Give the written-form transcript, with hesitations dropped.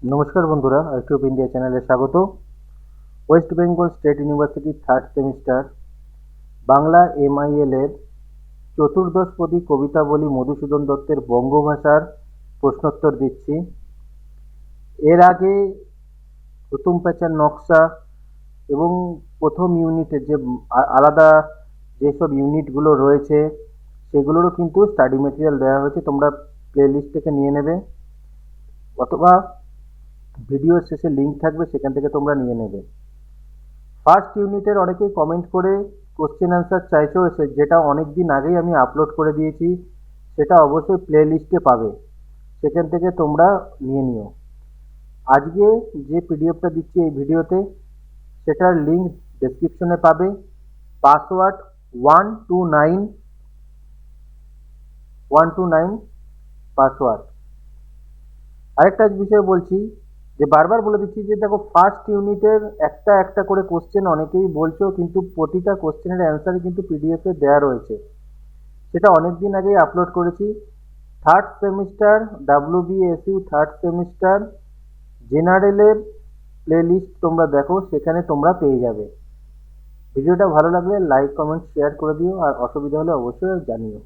নমস্কার বন্ধুরা, YouTube India চ্যানেলে স্বাগত। West Bengal state university third semester Bangla MIL এর চতুর্দশপদী কবিতাবলী মধুসূদন দত্তের বঙ্গভাষার প্রশ্নোত্তর দিচ্ছি। এর আগে প্রথম প্যাঁচার নকশা এবং প্রথম ইউনিটের যে আলাদা যেসব ইউনিটগুলো রয়েছে সেগুলোরও কিন্তু স্টাডি মেটেরিয়াল দেওয়া হয়েছে, তোমরা প্লে লিস্ট থেকে নিয়ে নেবে অথবা ভিডিওর শেষে লিঙ্ক থাকবে, সেখান থেকে তোমরা নিয়ে নেবে। ফার্স্ট ইউনিটের অনেকেই কমেন্ট করে কোশ্চেন অ্যান্সার চাইছো, যেটা অনেক দিন আগেই আমি আপলোড করে দিয়েছি, সেটা অবশ্যই প্লে লিস্টে পাবে, সেখান থেকে তোমরা নিয়ে নিও। আজকে যে পিডিএফটা দিচ্ছি এই ভিডিওতে, সেটার লিঙ্ক ডেসক্রিপশনে পাবে। Password 129 password. আরেকটা বিষয় বলছি, যে বারবার বলে দিচ্ছি যে দেখো, ফার্স্ট ইউনিটের একটা একটা করে কোশ্চেন অনেকেই বলছো, কিন্তু প্রতিটা কোশ্চেনের অ্যান্সারই কিন্তু পিডিএফে দেওয়া রয়েছে, সেটা অনেক দিন আগেই আপলোড করেছি। Third semester WBSU third semester জেনারেলের প্লে লিস্ট তোমরা দেখো, সেখানে তোমরা পেয়ে যাবে। ভিডিওটা ভালো লাগলে লাইক কমেন্ট শেয়ার করে দিও, আর অসুবিধা হলে অবশ্যই জানিও।